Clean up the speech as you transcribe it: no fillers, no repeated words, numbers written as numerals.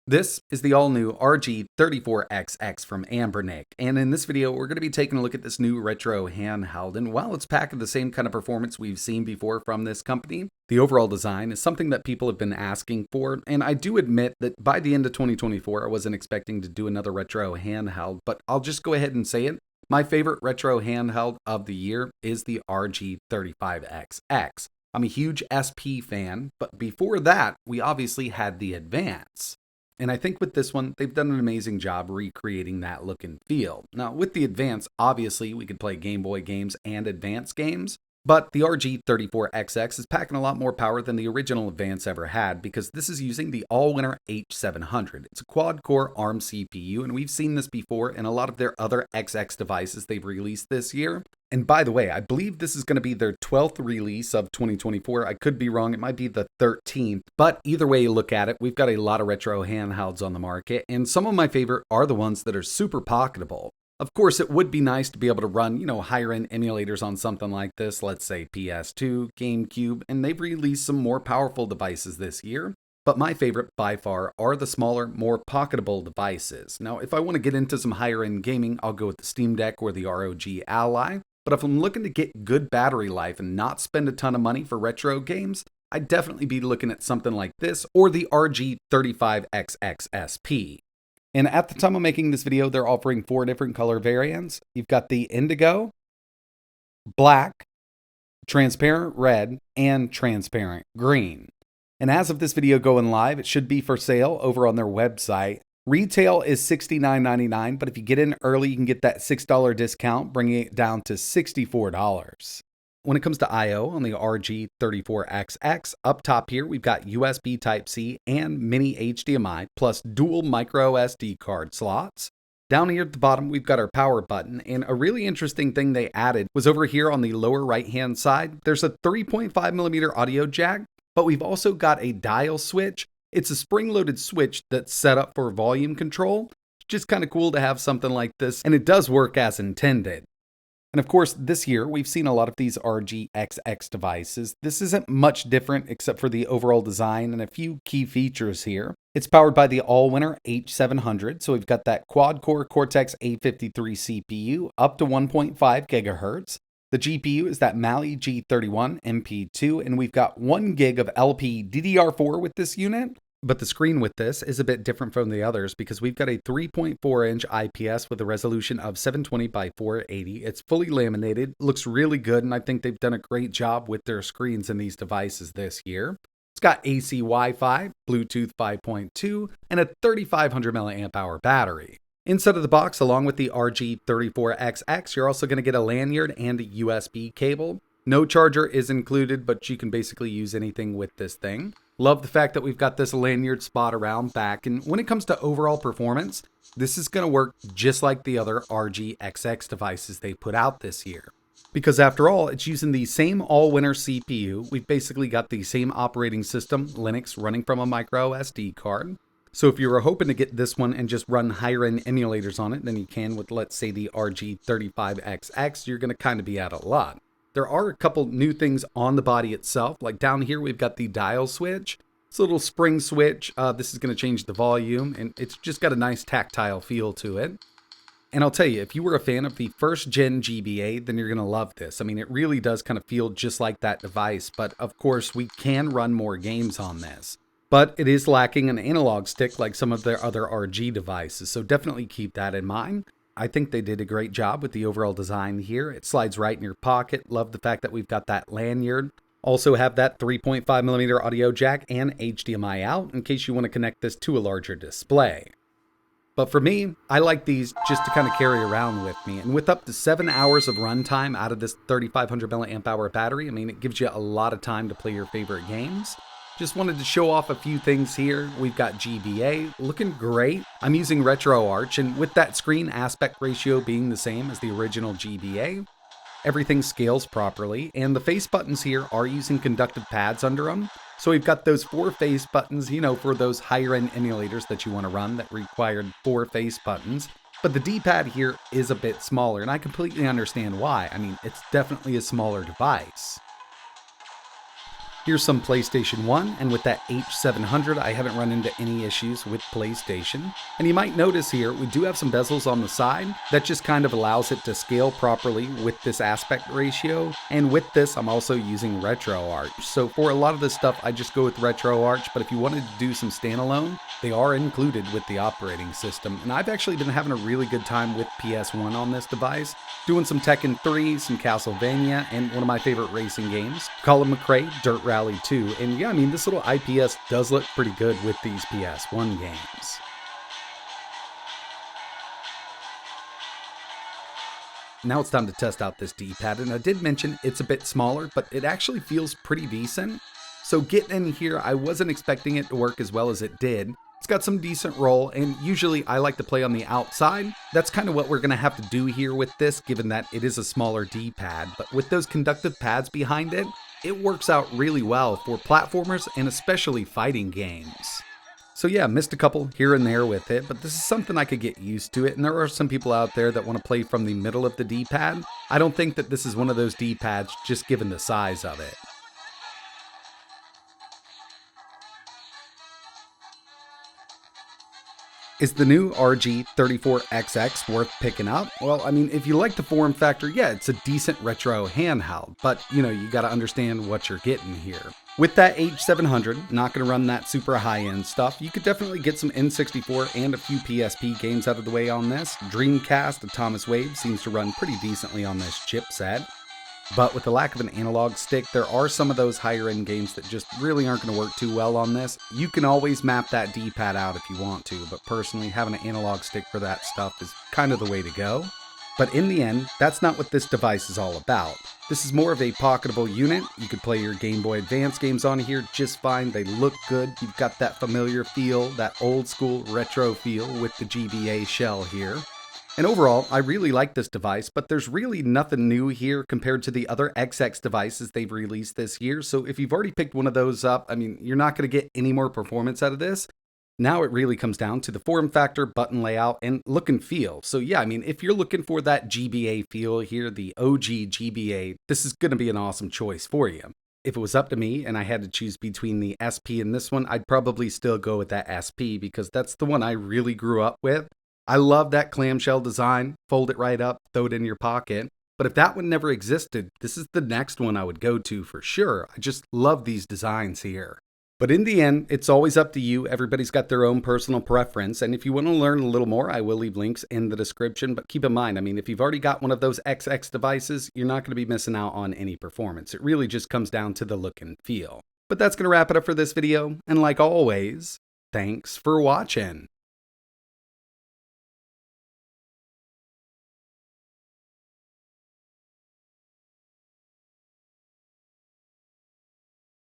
This is the all-new RG34XX from Anbernic, and in this video we're going to be taking a look at this new retro handheld, and while it's packing the same kind of performance we've seen before from this company, the overall design is something that people have been asking for, and I do admit that by the end of 2024 I wasn't expecting to do another retro handheld, but I'll just go ahead and say it. My favorite retro handheld of the year is the RG35XX. I'm a huge SP fan, but before that we obviously had the Advance. And I think with this one, they've done an amazing job recreating that look and feel. Now, with the Advance, obviously, we could play Game Boy games and Advance games, but the RG34XX is packing a lot more power than the original Advance ever had because this is using the all-winner H700. It's a quad-core ARM CPU, and we've seen this before in a lot of their other XX devices they've released this year. And by the way, I believe this is going to be their 12th release of 2024. I could be wrong. It might be the 13th. But either way you look at it, we've got a lot of retro handhelds on the market. And some of my favorite are the ones that are super pocketable. Of course, it would be nice to be able to run, higher-end emulators on something like this. Let's say PS2, GameCube, and they've released some more powerful devices this year. But my favorite by far are the smaller, more pocketable devices. Now, if I want to get into some higher-end gaming, I'll go with the Steam Deck or the ROG Ally. But if I'm looking to get good battery life and not spend a ton of money for retro games, I'd definitely be looking at something like this or the RG35XX And at the time of making this video, they're offering 4 different color variants. You've got the indigo, black, transparent red, and transparent green. And as of this video going live, it should be for sale over on their website. Retail is $69.99, but if you get in early, you can get that $6 discount, bringing it down to $64. When it comes to I/O on the RG34XX, up top here, we've got USB Type-C and mini HDMI, plus dual micro SD card slots. Down here at the bottom, we've got our power button, and a really interesting thing they added was over here on the lower right-hand side, there's a 3.5mm audio jack, but we've also got a dial switch. It's a spring-loaded switch that's set up for volume control. It's just kind of cool to have something like this, and it does work as intended. And of course, this year, we've seen a lot of these RGXX devices. This isn't much different except for the overall design and a few key features here. It's powered by the all-winner H700, so we've got that quad-core Cortex A53 CPU up to 1.5 GHz. The GPU is that Mali G31 MP2, and we've got 1 gig of LPDDR4 with this unit. But the screen with this is a bit different from the others because we've got a 3.4-inch IPS with a resolution of 720 by 480. It's fully laminated, looks really good, and I think they've done a great job with their screens in these devices this year. It's got AC Wi-Fi, Bluetooth 5.2, and a 3500 mAh battery. Inside of the box, along with the RG34XX, you're also going to get a lanyard and a USB cable. No charger is included, but you can basically use anything with this thing. Love the fact that we've got this lanyard spot around back, and when it comes to overall performance, this is going to work just like the other RGXX devices they put out this year. Because after all, it's using the same all-winner CPU. We've basically got the same operating system, Linux, running from a micro SD card. So if you were hoping to get this one and just run higher-end emulators on it than you can with, let's say, the RG35XX, you're going to kind of be out of luck. There are a couple new things on the body itself, like down here we've got the dial switch. It's a little spring switch. This is going to change the volume, and it's just got a nice tactile feel to it. And I'll tell you, if you were a fan of the first gen GBA, then you're going to love this. I mean, it really does kind of feel just like that device, but of course we can run more games on this. But it is lacking an analog stick like some of their other RG devices, so definitely keep that in mind. I think they did a great job with the overall design here. It slides right in your pocket. Love the fact that we've got that lanyard. Also have that 3.5mm audio jack and HDMI out in case you want to connect this to a larger display. But for me, I like these just to kind of carry around with me. And with up to 7 hours of runtime out of this 3500 mAh battery, I mean, it gives you a lot of time to play your favorite games. Just wanted to show off a few things here. We've got GBA looking great. I'm using RetroArch, and with that screen aspect ratio being the same as the original GBA, everything scales properly, and the face buttons here are using conductive pads under them. So we've got those 4 face buttons, for those higher-end emulators that you want to run that required 4 face buttons. But the D-pad here is a bit smaller, and I completely understand why. I mean, it's definitely a smaller device. Here's some PlayStation 1, and with that H700, I haven't run into any issues with PlayStation. And you might notice here, we do have some bezels on the side. That just kind of allows it to scale properly with this aspect ratio. And with this, I'm also using RetroArch. So for a lot of this stuff, I just go with RetroArch, but if you wanted to do some standalone, they are included with the operating system. And I've actually been having a really good time with PS1 on this device, doing some Tekken 3, some Castlevania, and one of my favorite racing games, Colin McRae Dirt Rally 2. And yeah, I mean, this little IPS does look pretty good with these PS1 games. Now it's time to test out this D-pad, and I did mention it's a bit smaller, but it actually feels pretty decent. So getting in here, I wasn't expecting it to work as well as it did. It's got some decent roll, and usually I like to play on the outside. That's kind of what we're going to have to do here with this, given that it is a smaller D-pad. But with those conductive pads behind it, it works out really well for platformers and especially fighting games. So yeah, missed a couple here and there with it, but this is something I could get used to it, and there are some people out there that want to play from the middle of the D-pad. I don't think that this is one of those D-pads just given the size of it. Is the new RG34XX worth picking up? Well, I mean, if you like the form factor, yeah, it's a decent retro handheld, but you gotta understand what you're getting here. With that H700, not gonna run that super high-end stuff, you could definitely get some N64 and a few PSP games out of the way on this. Dreamcast, Thomas Wave seems to run pretty decently on this chipset. But with the lack of an analog stick, there are some of those higher end games that just really aren't going to work too well on this. You can always map that D-pad out if you want to, but personally having an analog stick for that stuff is kind of the way to go. But in the end, that's not what this device is all about. This is more of a pocketable unit. You could play your Game Boy Advance games on here just fine. They look good. You've got that familiar feel, that old school retro feel with the GBA shell here. And overall, I really like this device, but there's really nothing new here compared to the other XX devices they've released this year. So if you've already picked one of those up, I mean, you're not going to get any more performance out of this. Now it really comes down to the form factor, button layout, and look and feel. So yeah, I mean, if you're looking for that GBA feel here, the OG GBA, this is going to be an awesome choice for you. If it was up to me and I had to choose between the SP and this one, I'd probably still go with that SP because that's the one I really grew up with. I love that clamshell design, fold it right up, throw it in your pocket. But if that one never existed, this is the next one I would go to for sure. I just love these designs here. But in the end, it's always up to you. Everybody's got their own personal preference. And if you want to learn a little more, I will leave links in the description. But keep in mind, I mean, if you've already got one of those XX devices, you're not going to be missing out on any performance. It really just comes down to the look and feel. But that's going to wrap it up for this video. And like always, thanks for watching.